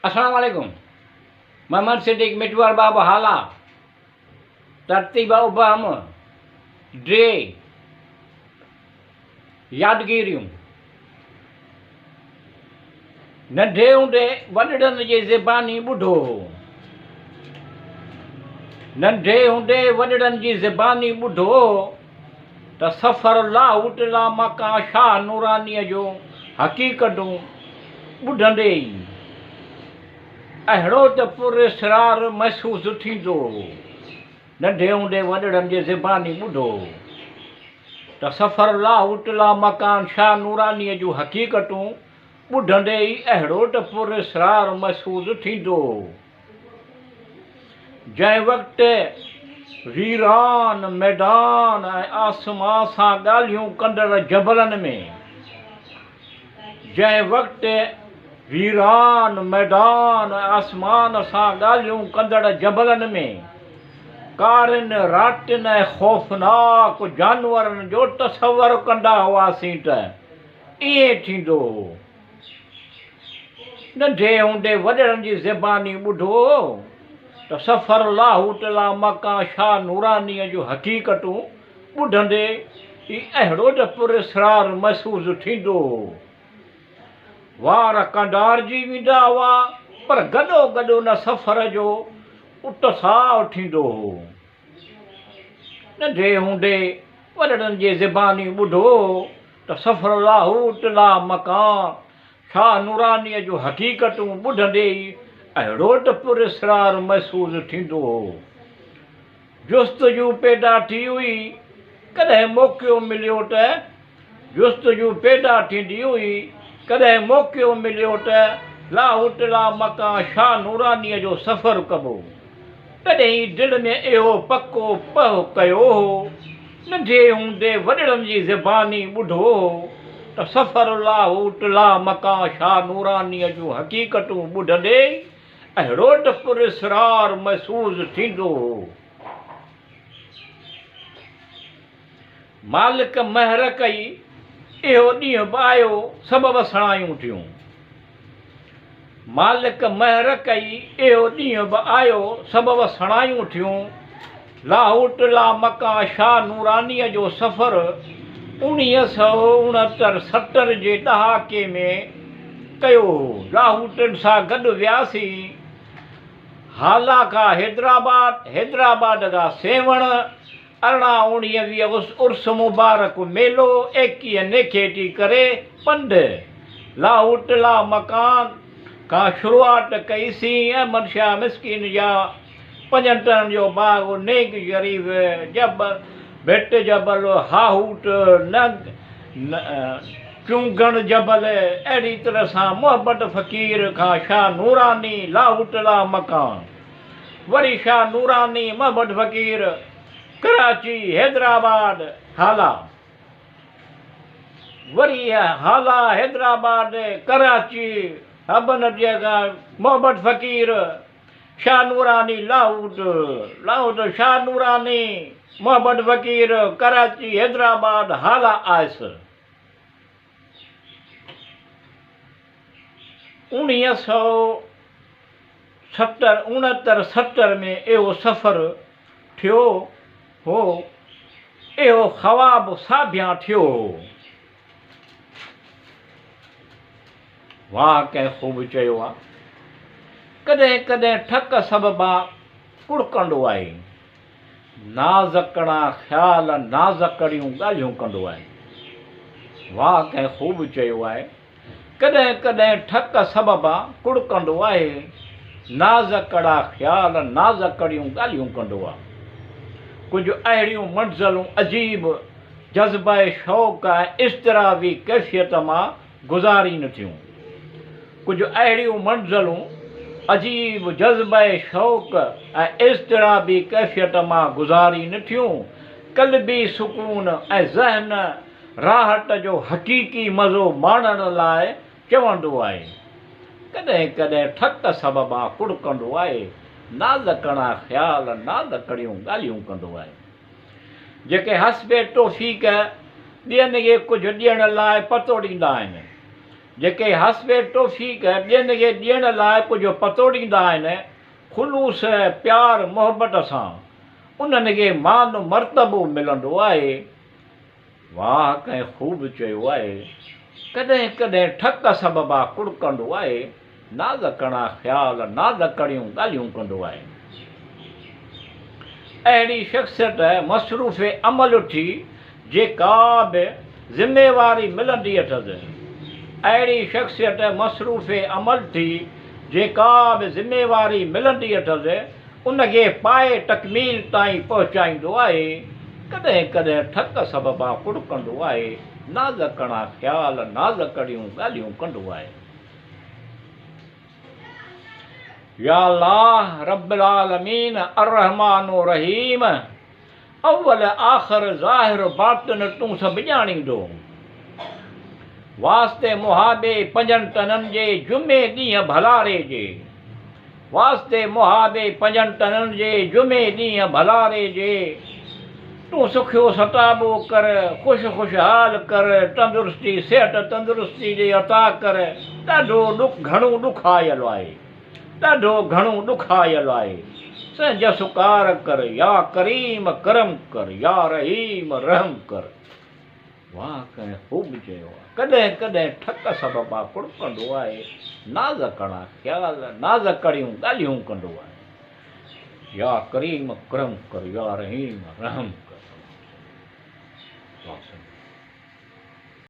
Assalamualaikum. Muhammad Siddiq Mitwar Baba Hala. Tartiba Obama. Dre. यादगिरियूं नंढे हूंदे वॾड़नि जी ज़बानी ॿुधो हो नंढे हूंदे वॾड़नि जी ज़बानी ॿुधो त सफ़र लाहूट ला मका शाह नूरानीअ जो हक़ीक़तूं ॿुधंदे ई अहिड़ो त पुरस्रार महसूसु थींदो नंढे हूंदे वॾड़नि जी ज़बानी ॿुधो त सफ़र लाहूट ला मकान शाह नूरानीअ जूं हक़ीक़तूं ॿुधंदे ई अहिड़ो त पुरस्रार महसूसु थींदो जंहिं वक़्तु वीरान मैदान ऐं आसमान सां ॻाल्हियूं कंदड़ जबलनि में जंहिं वक़्तु वीरान मैदान ऐं आसमान सां ॻाल्हियूं कंदड़ जबलनि में कारिन राटिन ऐं ख़ौफ़नाक जानवरनि जो तसवुरु कंदा हुआसीं त ईअं थींदो नंढे हूंदे वॾड़नि जी ज़बानी ॿुधो त सफ़र लाहूट ला मका शाह नूरानीअ जूं हक़ीक़तूं ॿुधंदे ई अहिड़ो त पुरस्रार महसूसु थींदो वार कंडारजी वेंदा हुआ पर गॾो गॾो न सफ़र जो उत्साह थींदो हो नंढे हूंदे वॾड़नि जी ज़बानी ॿुधो त सफ़र लाहूट ला मकान शाह नूरानीअ जूं हक़ीक़तूं ॿुधंदे ई अहिड़ो त पुरस्रार महसूसु थींदो हो जुस्तजू पैदा थी हुई कॾहिं मौक़ो मिलियो त जुस्तजू पैदा थींदी हुई कॾहिं मौक़ो मिलियो त लाहूट ला मकान शाह नूरानीअ जो सफ़र कबो तॾहिं दिलि में इहो पको पह कयो हो नंढे हूंदे वॾड़नि जी ज़बानी ॿुधो त सफ़र लाहूट ला मकान शाह नूरानीअ जूं हक़ीक़तूं ॿुधंदे अहिड़ो त पुरस्रार महसूसु थींदो मालिक महर कई इहो ॾींहुं बि आयो सभु वसणायूं थियूं मालिक महर कई इहो ॾींहुं बि आयो सभु वसणायूं थियूं लाहूट ला मकान शाह नूरानीअ जो सफ़र 1969-70 जे ॾहाके में कयो लाहूटनि सां गॾु वियासीं हाला खां हैदराबाद खां सेवण 1919 उर्स मुबारक मेलो 21 नेखेटी करे पंध लाहूट ला मकान खां शुरूआति कईसीं अहमद शाह मिस्किन जा 75 जो बाग नेक शरीफ़ जबल भेट जबल हाहूट चुंगण जबल अहिड़ी तरह सां मोहब्बत फ़क़ीर खां शाह नूरानी लाहूट ला मकान वरी शाह नूरानी मोहब्बत फ़क़ीर कराची हैदराबाद हाला वरी हाला हैदराबाद कराची हबन जगह मोहब्बत फ़क़ीर शाह नूरानी लाहूट शाह नूरानी मोहब्बत फ़क़ीर कराची हैदराबाद हाला आयस 1969-70 में इहो सफ़र थियो हो इहो ख़्वाब साबियां थियो वाह कंहिं ख़ूब चयो आहे कॾहिं कॾहिं ठक सबबा कुड़कंदो आहे नाज़कड़ा ख़्याल नाज़कड़ियूं ॻाल्हियूं कंदो आहे वाह कंहिं ख़ूब चयो आहे कॾहिं कॾहिं ठक सबबा कुड़कंदो आहे नाज़कड़ा ख़्याल नाज़कड़ियूं ॻाल्हियूं कंदो आहे कुझु अहिड़ियूं मंज़िलूं अजीब जज़्बा शौक़ ऐं इज़्तिराबी कैफ़ियत मां गुज़ारीनि थियूं कुझु अहिड़ियूं मंज़िलूं अजीब जज़्बा शौक़ ऐं इज़्तिराबी कैफ़ियत मां गुज़ारीनि थियूं क़ल्बी सुकून ऐं ज़हन राहत जो हक़ीक़ी मज़ो माणण लाइ चवंदो आहे कॾहिं कॾहिं ठक सबबा कुड़कंदो आहे नाज़कड़ा ख़्याल नाज़कड़ियूं ॻाल्हियूं कंदो आहे जेके हस्बे तौफ़ीक़ ॿियनि खे कुझु ॾियण लाइ पतो ॾींदा आहिनि जेके हस्बे तौफ़ीक़ ॿियनि खे ॾियण लाइ कुझु पतो ॾींदा आहिनि ख़ुलूस प्यार मोहबत सां उन्हनि खे मान मर्तबो मिलंदो आहे। वाह कंहिं ख़ूब चयो आहे, कॾहिं कॾहिं ठक सबबा कुड़कंदो आहे, नाज़कणा ख़्याल नाज़कड़ियूं ॻाल्हियूं कंदो आहे। अहिड़ी शख़्सियत मसरूफ़ अमल थी जेका बि ज़िम्मेवारी मिलंदी अथसि। अहिड़ी शख़्सियत मसरूफ़ अमल थी जेका बि ज़िम्मेवारी मिलंदी अथसि उनखे पाए तकमील ताईं पहुचाईंदो आहे। कॾहिं कॾहिं ठक सबबा कुड़कंदो आहे, नाज़कणा ख़्याल नाज़कड़ियूं ॻाल्हियूं कंदो आहे। या अल्लाह रब्बुल आलमीन अर्रहमानो रहीम, अव्वल आख़िर ज़ाहिर बातिन तूं सभु ॼाणींदो। वास्ते मुहाबे पंजनि टननि जे जुमे ॾींहुं भलारे जे, वास्ते मुहाबे पंजनि टननि जे जुमे ॾींहुं भलारे जे, तूं सुखियो सताबो कर, ख़ुशहाल कर, तंदुरुस्ती सिहत तंदुरुस्ती जे अता कर। ॾाढो घणो ॾुख आयल आहे, ॾाढो घणो ॾुख आयल आहे। संहिंज सुकार कर, या करीम करम कर, या रहीम रहम कर। वाह कंहिं ख़ूब चयो आहे, कॾहिं कॾहिं ठक सबबा कुड़कंदो आहे, नाज़कणा ख़्याल नाज़कड़ियूं ॻाल्हियूं कंदो आहे। या करीम करम कर, या रहीम रहम कर।